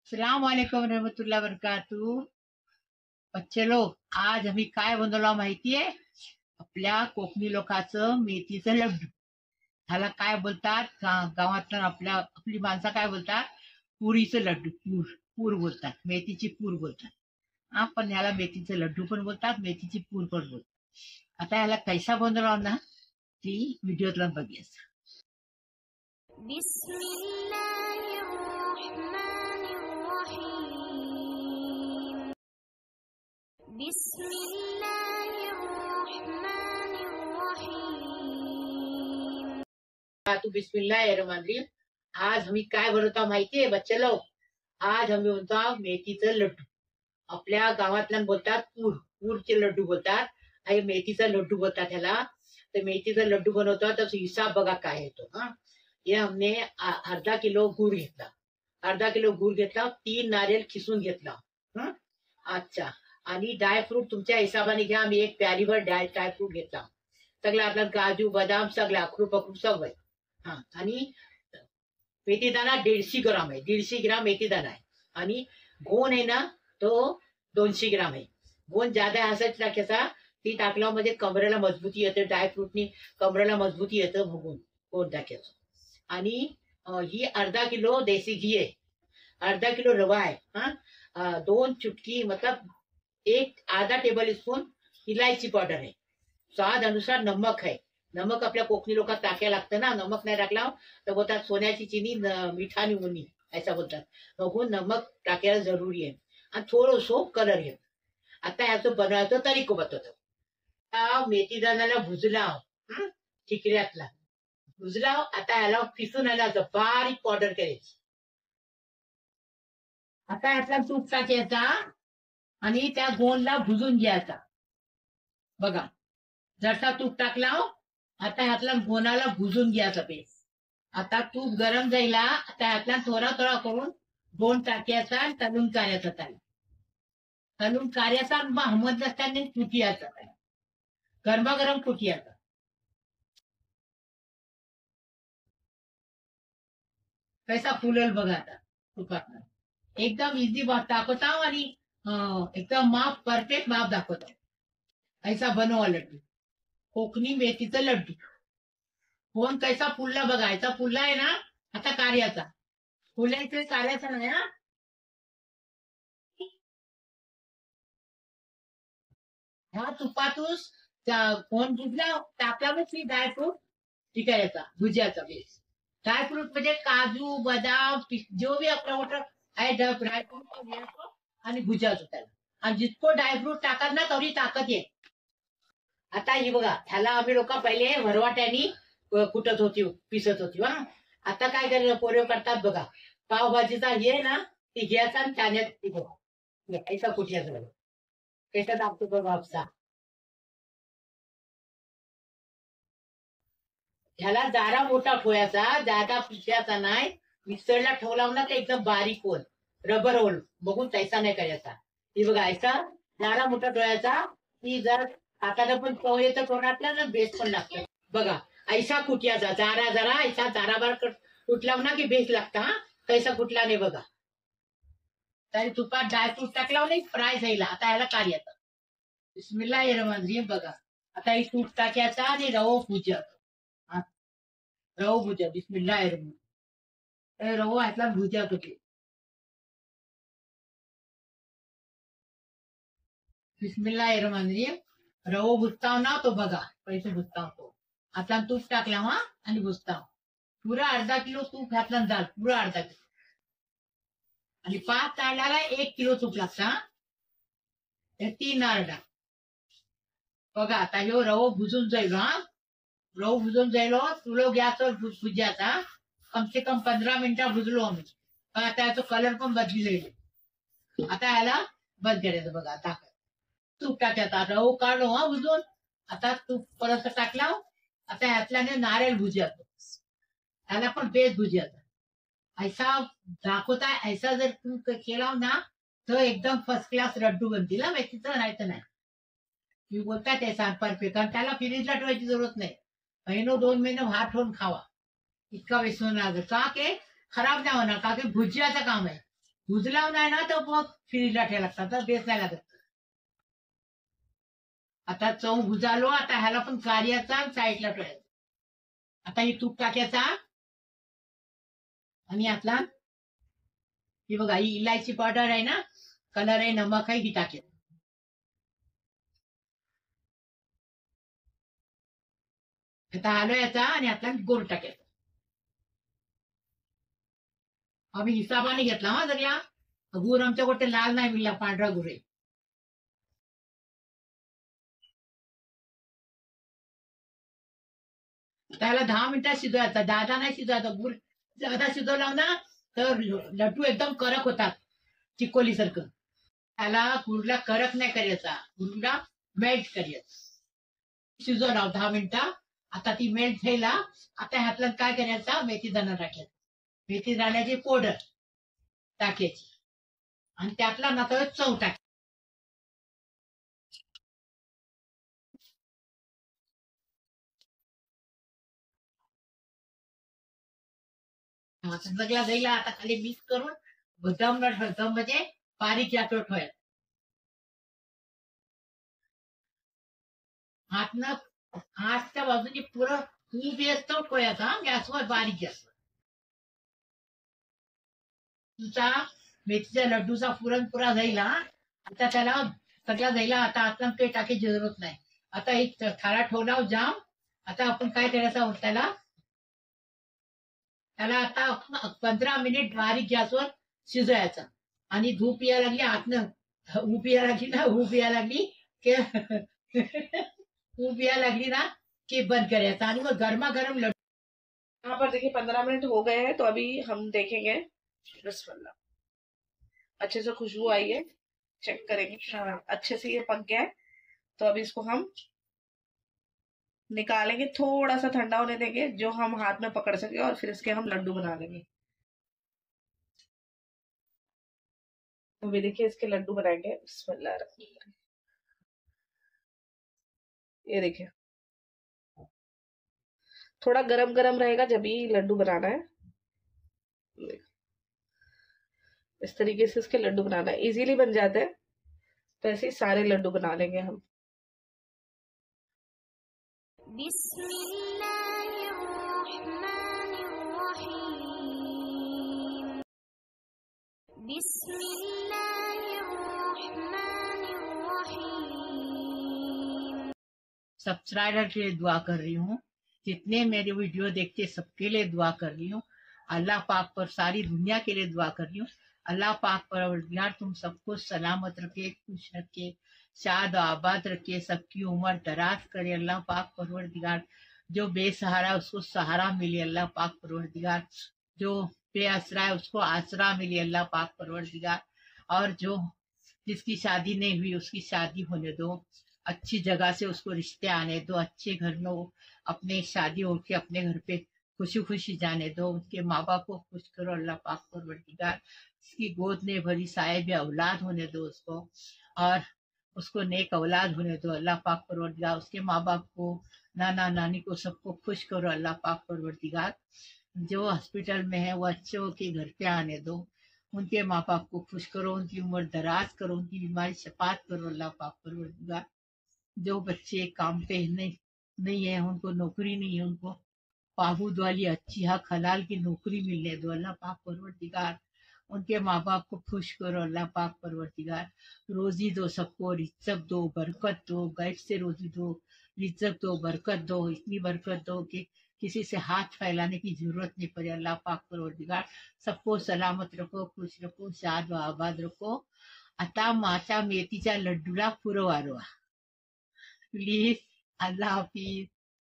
अस्सलाम वालेकुम रहमतुल्लाह बरकातू। बच्चे लोग, आज आम्ही काय बनवलं माहितीये? आपल्या कोकणी लोकांचं मेथीचं लड्डू. ह्याला काय बोलतात? गावातलं आपली माणसं काय बोलतात? पुरीचं लड्डू. पूर बोलतात, मेथीची पूर बोलतात. हा, पण ह्याला मेथीचं लड्डू पण बोलतात, मेथीची पूर पण बोलतात. आता ह्याला कैसा बनवला ना, ती व्हिडिओतला बघूया. بسم الله الرحمن الرحيم بسم الله الرحمن الرحيم तू बिस्मिल्लाहिर्रहमानिर्रहीम. आज आम्ही काय बनवतो माहितीये बच्चे लोग? आज आम्ही बनवतो मेथीचं लड्डू. आपल्या गावातल्या बोलतात पूरचे लड्डू बोलतात आणि मेथीचा लड्डू बोलतात ह्याला. तर मेथीचा लड्डू बनवतो तर हिसाब बघा काय येतो. हा, हे हमने अर्धा किलो गुळ घेतला. अर्धा किलो गुळ घेतला, 3 नारियल खिसून घेतला. हं, अच्छा. आणि ड्रायफ्रूट तुमच्या हिसाबाने घ्या. आम्ही एक प्यालीभर ड्रायफ्रूट घेतला. सगळं आपला काजू बदाम सगळं अक्रूप सगळं. हा, आणि मेथीदाणा 150 ग्राम आहे. 150 ग्राम मेथीदाणा आहे. आणि गोण आहे ना, तो 200 ग्राम आहे. गोण ज्यादा असाच टाकायचा. ती टाकला म्हणजे कमरेला मजबूती येते. ड्रायफ्रूटनी कमरेला मजबूती येतं. बघून गोण टाकायचं. आणि ही अर्धा किलो देसी घी आहे. अर्धा किलो रवा आहे. हा, 2 चुटकी मतलब एक आधा टेबल स्पून इलायची पावडर आहे. स्वाद अनुसार नमक आहे. नमक आपल्या कोकणी लोकांना टाकायला लागतं ना. नमक नाही टाकला तर बोलतात सोन्याची चिनी मिठानी उनी ऐसा बोलतात. बघून नमक टाकायला जरुरी आहे. आणि थोडंसं कलर घे. आता ह्याचं बनवायचं तरीको बतवतो. मेथी दाण्याला भुजलाव, ठिकऱ्यातला भुजलाव. आता ह्याला पिसून आणायचं, बारीक पावडर करायची. आता ह्यातला तूप टाकायचा आणि त्या गोंदला भुजून घ्यायचा. बघा, जसा तूप टाकला. आता ह्यातला गोणाला भुजून घ्यायचा पेस्ट. आता तूप गरम जाईला. आता ह्यातला थोडा थोडा करून गोंद टाकायचा आणि तळून काढायचा. त्याला तळून काढायचा. मग हमत नसताना फुटियाचा त्याला गरमागरम फुटियाचा. कैसा फुलल बघा आता तुपात. एकदम इझी दाखवता आणि एकदम माप परफेक्ट माप दाखवता. ऐसा बनवा लड्डू, कोकणी मेथीचं लड्डू. कोण कैसा फुलला बघायचा. फुलला आहे ना. आता कार्याचा फुलायचं, कार्याचा नाही. हा, ह्या तुपातूस कोण भुजला टाकला ती ड्रायफ्रूट टिकायचा भुज्याचा बेस. ड्रायफ्रूट म्हणजे काजू बदाम जो बी आपला मोठं आहे ड्रायफ्रूट आणि भुजायचं त्याला. आणि जितको ड्रायफ्रूट टाकत ना तेवढी ताकद येईल. आता ही बघा, ह्याला आम्ही लोक पहिले वरवाट्यानी कुटत होती, पिसत होती. हा, आता काय करायला पोरे करतात बघा. पावभाजीचा हे ना ती घ्यायचा आणि त्याने ती बघा ऐसा कुठ्याचं बघा कैसा दाबतो बघा आपसा. ह्याला जारा मोठा ठेवायचा, जादा पिसायचा नाही. मिक्सरला ठेवला ना तर एकदम बारीक होल रबर होल. बघून तैसा नाही करायचा. ती बघा ऐसा जारा मोठा ठेवायचा. ती जर हाताला पण चव येतं तोंडातला ना, बेस पण लागतं. बघा ऐसा कुट्याचा जारा जरा ऐसा जाराबार कुठला ना की बेस लागता. हा, कैसा कुठला नाही बघा. तरी तुपात ड्रायफ्रूट टाकला नाही फ्राय जाईल. आता ह्याला कार्याचा बिस्मिल्लाहिर्रहमानिर्रहीम. बघा, आता ही तूप टाकायचा आणि रवो भुजा. रवो भुजा बिस्मिल्लाहिर्रहमानिर्रहीम. रवो ह्यातला भुजा होते. बिस्मिल्लाहिर्रहमानिर्रहीम. रवो भुजताव ना तो बघा पैसे भुजताव तो. आता तूप टाकला हा आणि भुजताव. पुरा अर्धा किलो तूप घातला जाल. पुरा अर्धा किलो. आणि 5 तांदळाला 1 किलो तूप लागता. 3 नारळा. बघा आता ह्यो रवो भुजून जाईल. हा, रवो भुजून जायलो. तुलो गॅस भुजायचा. कम से कम 15 मिनिटं भुजलो आम्ही. पण आता याचा कलर पण बदली जाईल. आता ह्याला बंद करायचं. बघा आता तूप टाकायचा. रवो काढलो हा भुजून. आता तूप परत टाकला. आता ह्यातल्याने नारळ भुजायचं. ह्याला पण बेस भुजायचा. ऐसा दाखवता. ऐसा जर तू केला ना तर एकदम फर्स्ट क्लास लड्डू बनतील. ना मेथीचं नाही तर नाही. मी बोलतात ऐसा परफेक्ट. कारण त्याला फ्रीजला ठेवायची जरूरत नाही. महिनो 2 महिने भात ठेवून खावा. इतका विसरून लागेल का की खराब नाही होणार. का की भुजियाचं काम आहे. भुजलाव नाही ना तर मग फ्रीजला ठेवा लागतात तर बेस नाही लागत. आता चव भुजालो, आता ह्याला पण कार्याचा साईडला ठेवायचा. आता ही तूप टाकायचा आणि यातला ही बघा ही इलायची पावडर आहे ना, कलर आहे, नमक आहे, ही टाकेल. आता आलो याचा आणि यातला गोड टाकायचा. आम्ही हिसाबाने घेतला हा सगळा गुर, आमच्या कुठे लाल नाही मिळला, पांढरा गुर आहे. त्याला 10 मिनिटात शिजवायचा, दादा नाही शिजवायचा. गुर जादा शिजवला ना तर लड्डू एकदम कडक होतात, चिकोली सारखं. त्याला गुरला कडक नाही करायचा, गुरला मेल्ट करायचं. शिजवला 10 मिनिटं. आता ती मेल्ट झाला. आता ह्यातलं काय करायचं, मेथी दाणा टाकायचा. मेथी दाण्याची पावडर टाकायची आणि त्यातला ना तर चव टाक. सगळ्या दहीला आता खाली मिक्स करून दमला ठेव, दम म्हणजे बारीक गॅसवर ठेवायचं. हातनं हातच्या बाजूने पुरं तूप येतो ठेवायचा गॅसवर, बारीक गॅसवर. तुमचा मेथीच्या लड्डूचा पुरणपुरा जाईल हा. आता त्याला सगळ्या जायला आता आतला काही टाकायची जरूरत नाही. आता एक थाळा ठेवला जाम. आता आपण काय करायचं त्याला, त्याला आता 15 मिनिट बारीक गॅसवर शिजवायचं. आणि धूप यायला लागली आतनं, ऊब यायला लागली ना, ऊब यायला लागली की ऊब यायला लागली ना की बंद करायचं आणि मग गरमागरम लड्डू. यहाँ पर देखिए 15 मिनट हो गए हैं, तो अभी हम देखेंगे बिस्मिल्लाह। अच्छे से खुशबू आई है, चेक करेंगे। हाँ, अच्छे से ये पक गया है, तो अभी इसको हम निकालेंगे, थोड़ा सा ठंडा होने देंगे जो हम हाथ में पकड़ सके, और फिर इसके हम लड्डू बना लेंगे। तो अभी देखिए इसके लड्डू बनाएंगे, बिस्मिल्लाह। ये देखिए थोड़ा गरम गरम रहेगा जब ही लड्डू बनाना है। इस तरीके से इसके लड्डू बनाना है, इजीली बन जाते हैं। तो ऐसे ही सारे लड्डू बना लेंगे हम। بسم الله الرحمن الرحيم بسم الله الرحمن الرحيم सब्सक्राइबर के लिए दुआ कर रही हूँ, जितने मेरे वीडियो देखते सबके लिए दुआ कर रही हूँ. अल्लाह पाक पर सारी दुनिया के लिए दुआ कर रही हूँ. अल्लाह पाक परवरदिगार तुम सबको सलामत रखे, खुश रखे, शाद आबाद रखे, सबकी उम्र दराज करे. अल्लाह पाक परवरदिगार जो बेसहारा है उसको सहारा मिले. अल्लाह पाक परवरदिगार जो बेआसरा है उसको आसरा मिले. अल्लाह पाक परवरदिगार और जो जिसकी शादी नहीं हुई उसकी शादी होने दो, अच्छी जगह से उसको रिश्ते आने दो, अच्छे घर में वो अपने शादी होके अपने घर पे खुशी खुशी जाने दो. उनके माँ बाप को खुश करो अल्लाह पाक परवरदिगार. उसकी गोद में भरी साहिब औलाद होने दो उसको, और उसको नेक औलाद होने दो अल्लाह पाक परवरदिगार. उसके माँ बाप को, नाना नानी को, सबको खुश करो अल्लाह पाक परवरदिगार. जो हॉस्पिटल में है वो अच्छे होके घर पे आने दो. उनके माँ बाप को खुश करो, उनकी उम्र दराज करो, उनकी बीमारी शफात करो अल्लाह पाक परवरदिगार. जो बच्चे काम पे नहीं है, उनको नौकरी नहीं है, उनको पाबूद वाली अच्छी हक हलाल की नौकरी मिलने दो अल्लाह पाक परवरदिगार. उनके माँ बाप को खुश करो अल्लाह पाक परवरदिगार. रोजी दो सबको, रिज्जत दो, बरकत दो, गैब से रोजी दो, रिज्जत दो, बरकत दो, इतनी बरकत दो कि किसी से हाथ फैलाने की जरूरत नहीं पड़े अल्लाह पाक परवरदिगार. सबको सलामत रखो, खुश रखो, शाद व आबाद रखो. आता माझ्या मेथीच्या लड्डूला पुरवा. प्लीज. अल्लाह हाफिज.